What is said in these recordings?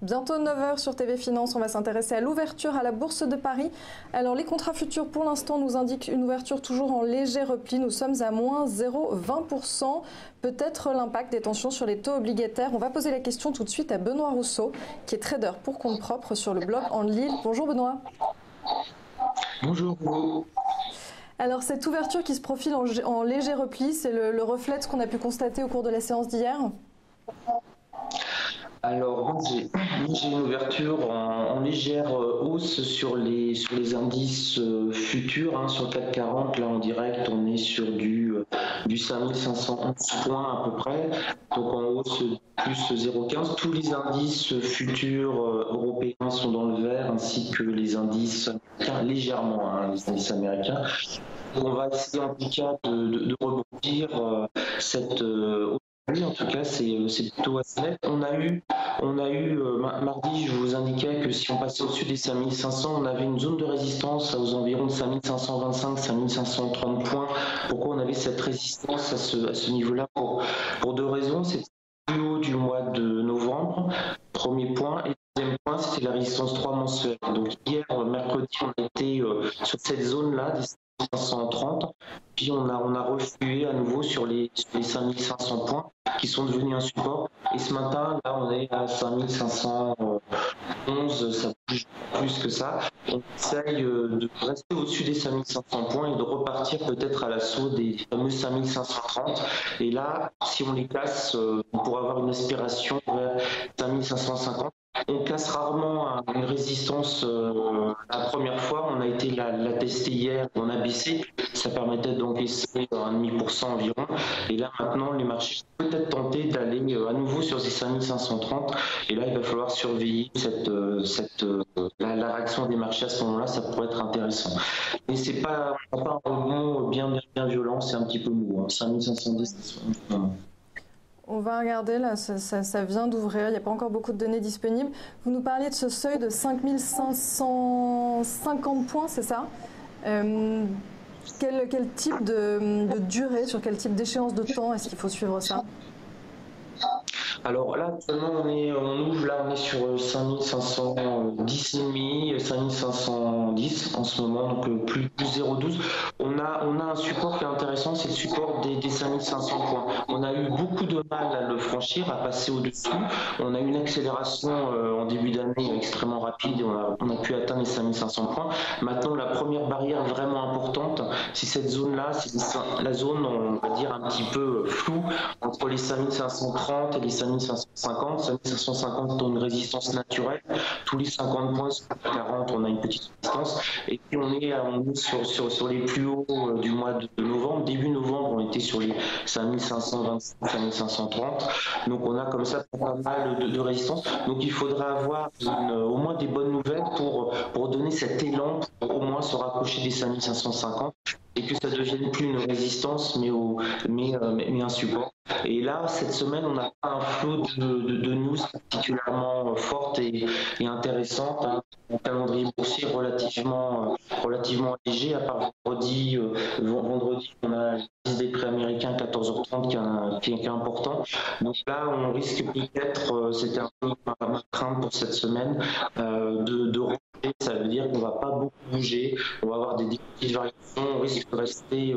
Bientôt 9 heures sur TV Finance, on va s'intéresser à l'ouverture à la Bourse de Paris. Alors les contrats futurs pour l'instant nous indiquent une ouverture toujours en léger repli. Nous sommes à moins 0,20%. Peut-être l'impact des tensions sur les taux obligataires. On va poser la question tout de suite à Benoît Rousseau, qui est trader pour compte propre sur le blog En Lille. Bonjour Benoît. Bonjour. Alors cette ouverture qui se profile en léger repli, c'est le reflet de ce qu'on a pu constater au cours de la séance d'hier? Alors, moi, j'ai une ouverture en légère hausse sur les indices futurs. Sur le CAC 40, là en direct, on est sur du 5511 points à peu près, donc en hausse plus 0,15. Tous les indices futurs européens sont dans le vert, ainsi que les indices américains, légèrement, les indices américains. On va essayer en tout cas de rebondir cette en tout cas, c'est plutôt assez net. On a eu mardi, je vous indiquais que si on passait au-dessus des 5500, on avait une zone de résistance aux environs de 5525, 5530 points. Pourquoi on avait cette résistance à ce niveau-là? Pour deux raisons. C'était plus haut du mois de novembre, premier point. Et deuxième point, c'était la résistance 3 mensuelle. Donc hier, mercredi, on a été sur cette zone-là, des 530, puis on a reflué à nouveau sur les 5500 points qui sont devenus un support, et ce matin là on est à 5511, ça bouge plus que ça. On essaye de rester au-dessus des 5500 points et de repartir peut-être à l'assaut des fameux 5530, et là si on les casse, on pourra avoir une aspiration vers 5550. On casse rarement une résistance la première fois. On a été la tester hier, on a baissé. Ça permettait d'encaisser 1,5% environ. Et là maintenant, les marchés sont peut-être tentés d'aller à nouveau sur ces 5530. Et là, il va falloir surveiller la réaction des marchés à ce moment-là. Ça pourrait être intéressant. Mais c'est pas un rebond bien violent. C'est un petit peu mou. 5510. On va regarder, là, ça vient d'ouvrir, il n'y a pas encore beaucoup de données disponibles. Vous nous parliez de ce seuil de 5550 points, c'est ça? Quel type de durée, sur quel type d'échéance de temps est-ce qu'il faut suivre ça? Alors là, actuellement, on est sur 5510,5, 5510 en ce moment, donc plus 0,12. On a un support qui est intéressant, c'est le support des 5500 points. On a eu beaucoup de mal à le franchir, à passer au-dessus. On a eu une accélération en début d'année extrêmement rapide, et on a pu atteindre les 5500 points. Maintenant, la première barrière vraiment importante, c'est cette zone-là, c'est la zone, on va dire, un petit peu floue, entre les 5530 et les 5550. 5550 ont une résistance naturelle. Tous les 50 points sur 40, on a une petite résistance. Et puis on est sur les plus hauts du mois de novembre. Début novembre, on était sur les 5525, 5530. Donc on a comme ça pas mal de résistance. Donc il faudra avoir au moins des bonnes nouvelles pour donner cet élan, pour au moins se rapprocher des 5550. Et que ça ne devienne plus une résistance, mais un support. Et là, cette semaine, on a un flot de news particulièrement forte et intéressante. Un calendrier boursier relativement léger, à part vendredi, on a l'indice des prix américains à 14h30 qui est important. Donc là, on risque peut-être, c'était un peu ma crainte pour cette semaine, de remonter. Ça veut dire qu'on ne va pas beaucoup bouger, on va avoir des petites variations, on risque de rester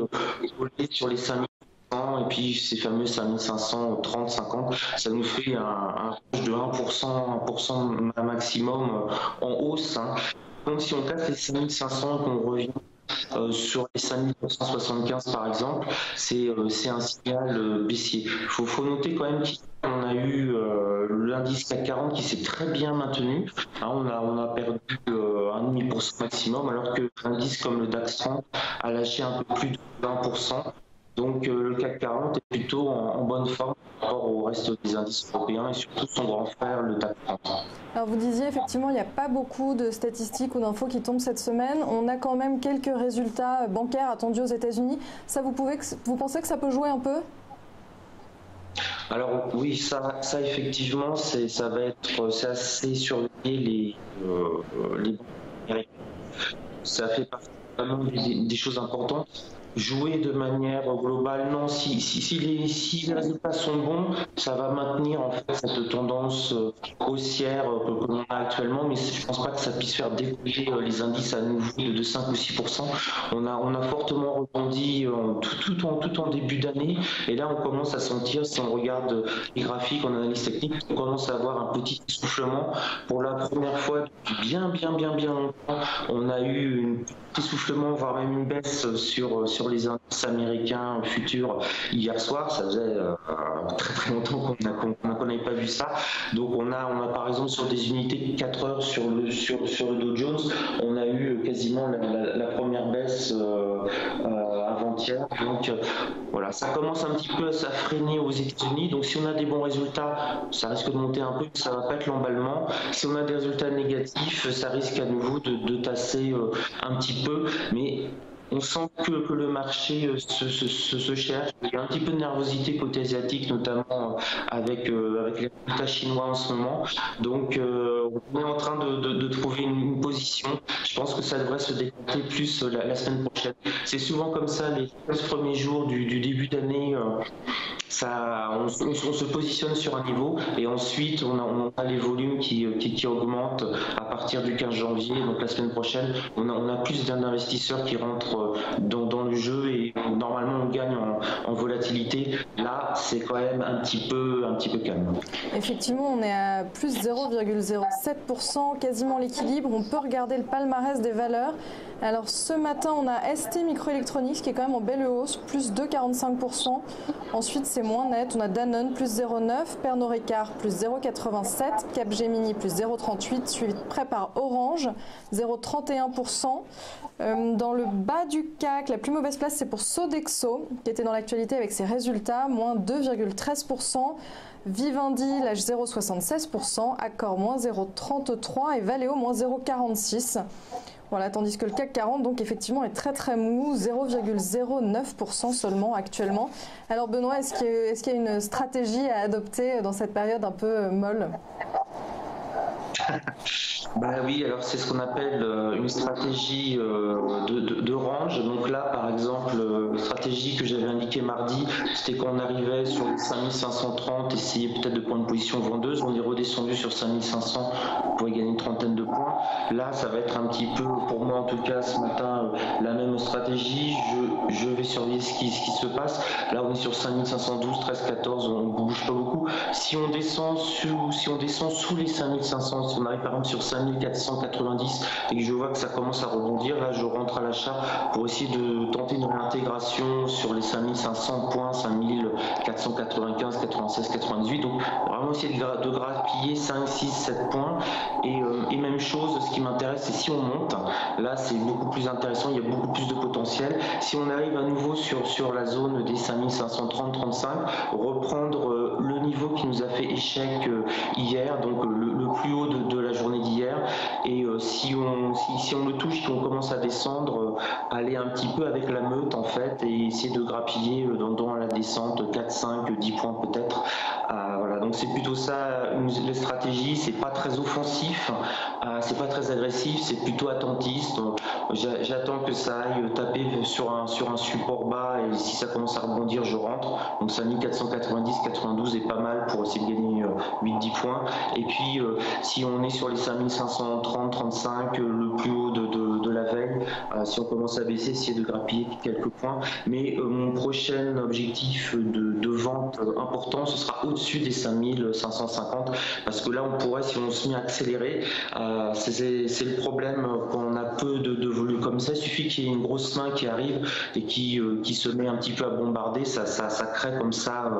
collé sur les 5000. Et puis ces fameux 5530, 50, ça nous fait un rouge de 1% maximum en hausse. Donc si on casse les 5500 et qu'on revient sur les 5275 par exemple, c'est un signal baissier. Il faut noter quand même qu'on a eu l'indice CAC 40 qui s'est très bien maintenu. On a perdu 1,5% maximum, alors que l'indice comme le DAX 30 a lâché un peu plus de 20%. Donc le CAC 40 est plutôt en bonne forme par rapport au reste des indices européens et surtout son grand frère, le DAX 30. Alors vous disiez effectivement il n'y a pas beaucoup de statistiques ou d'infos qui tombent cette semaine. On a quand même quelques résultats bancaires attendus aux États-Unis. Ça, vous pensez que ça peut jouer un peu? Alors oui, ça effectivement, c'est assez surveillé les banques américaines. Ça fait partie vraiment des choses importantes. jouer de manière globale. Non, si les résultats sont bons, ça va maintenir en fait cette tendance haussière que l'on a actuellement, mais je ne pense pas que ça puisse faire décoller les indices à nouveau de 5 ou 6%. On a fortement rebondi tout en début d'année, et là on commence à sentir, si on regarde les graphiques en analyse technique, on commence à avoir un petit essoufflement. Pour la première fois depuis bien longtemps, on a eu un essoufflement, voire même une baisse sur les indices américains futurs hier soir. Ça faisait très longtemps qu'on n'avait pas vu ça. Donc on a par exemple sur des unités de 4 heures sur le Dow Jones, on a eu quasiment la première baisse avant-hier. Donc voilà, ça commence un petit peu à freiner aux États-Unis. Donc si on a des bons résultats, ça risque de monter un peu, ça va pas être l'emballement. Si on a des résultats négatifs, ça risque à nouveau de tasser un petit peu, mais on sent que le marché se cherche. Il y a un petit peu de nervosité côté asiatique, notamment avec les résultats chinois en ce moment. Donc on est en train de trouver une position. Je pense que ça devrait se décanter plus la semaine prochaine. C'est souvent comme ça, les 15 premiers jours du début d'année. On se positionne sur un niveau, et ensuite on a les volumes qui augmentent à partir du 15 janvier, donc la semaine prochaine. On a plus d'investisseurs qui rentrent dans le jeu, et normalement on gagne en volatilité. Là c'est quand même un petit peu calme. Effectivement, on est à plus 0,07%, quasiment l'équilibre. On peut regarder le palmarès des valeurs. Alors ce matin, on a ST Microelectronics qui est quand même en belle hausse, plus 2,45%. Ensuite, c'est moins net. On a Danone, plus 0,9%, Pernod Ricard, plus 0,87%, Capgemini, plus 0,38%, suivi de près par Orange, 0,31%. Dans le bas du CAC, la plus mauvaise place, c'est pour Sodexo, qui était dans l'actualité avec ses résultats, moins 2,13%. Vivendi lâche 0,76%, Accor moins 0,33% et Valeo moins 0,46%. Voilà, tandis que le CAC 40 donc effectivement est très mou, 0,09% seulement actuellement. Alors Benoît, est-ce qu'il y a une stratégie à adopter dans cette période un peu molle ? Bah oui, alors c'est ce qu'on appelle une stratégie de range. Donc là, par exemple, la stratégie que j'avais indiquée mardi, c'était qu'on arrivait sur les 5530, essayer peut-être de prendre une position vendeuse. On est redescendu sur 5500 pour y gagner une trentaine de points. Là, ça va être un petit peu, pour moi en tout cas, ce matin, la même stratégie. Je vais surveiller ce qui se passe. Là, on est sur 5512, 13, 14, on ne bouge pas beaucoup. Si on descend sous les 5500, si on arrive par exemple sur 5490 et que je vois que ça commence à rebondir, là je rentre à l'achat pour essayer de tenter une réintégration sur les 5500 points, 5495, 96, 98. Donc vraiment essayer de grappiller 5, 6, 7 points. Et même chose, ce qui m'intéresse, c'est si on monte, là c'est beaucoup plus intéressant, il y a beaucoup plus de potentiel. Si on arrive à nouveau sur la zone des 5530, 35, reprendre le niveau qui nous a fait échec hier, donc le plus haut de la journée d'hier, et si on le touche, si on commence à descendre, aller un petit peu avec la meute en fait, et essayer de grappiller dans la descente 4, 5, 10 points peut-être. Voilà, donc c'est plutôt ça les stratégies. C'est pas très offensif, c'est pas très agressif, c'est plutôt attentiste. J'attends que ça aille taper sur un support bas, et si ça commence à rebondir, je rentre. Donc 5490, 92 est pas mal pour essayer de gagner 8-10 points. Et puis si on est sur les 5530, 35, le plus haut de la veille, si on commence à baisser, essayer de grappiller quelques points. Mais mon prochain objectif de vente important, ce sera au-dessus des 5550, parce que là on pourrait, si on se met à accélérer, c'est le problème quand on a peu de volume comme ça. Il suffit qu'il y ait une grosse main qui arrive et qui se met un petit peu à bombarder, ça crée comme ça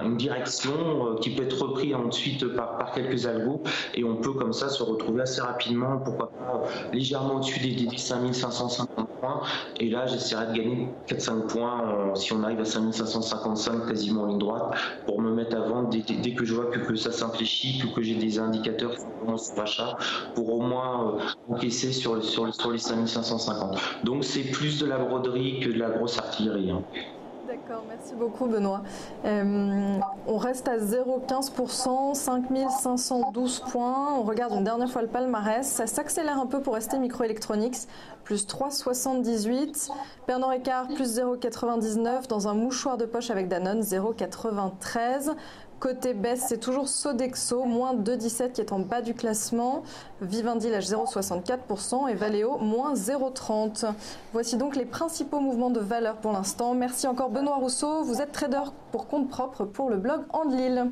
une direction qui peut être reprise ensuite par quelques algos, et on peut comme ça se retrouver assez rapidement, pourquoi pas légèrement au-dessus des 5550 points. Et là j'essaierai de gagner 4-5 points si on arrive à 5555 quasiment en ligne droite, pour me mettre à vendre dès que je vois que ça s'infléchit, que j'ai des indicateurs sur l'achat, pour au moins encaisser sur les 5550. Donc c'est plus de la broderie que de la grosse artillerie. D'accord, merci beaucoup Benoît. On reste à 0,15%, 5512 points. On regarde une dernière fois le palmarès. Ça s'accélère un peu pour ST Microelectronics, plus 3,78. Pernod Ricard, plus 0,99. Dans un mouchoir de poche avec Danone, 0,93. Côté baisse, c'est toujours Sodexo, moins 2,17 qui est en bas du classement. Vivendi lâche 0,64% et Valeo, moins 0,30. Voici donc les principaux mouvements de valeur pour l'instant. Merci encore Benoît Rousseau. Vous êtes trader pour compte propre pour le blog Andelil.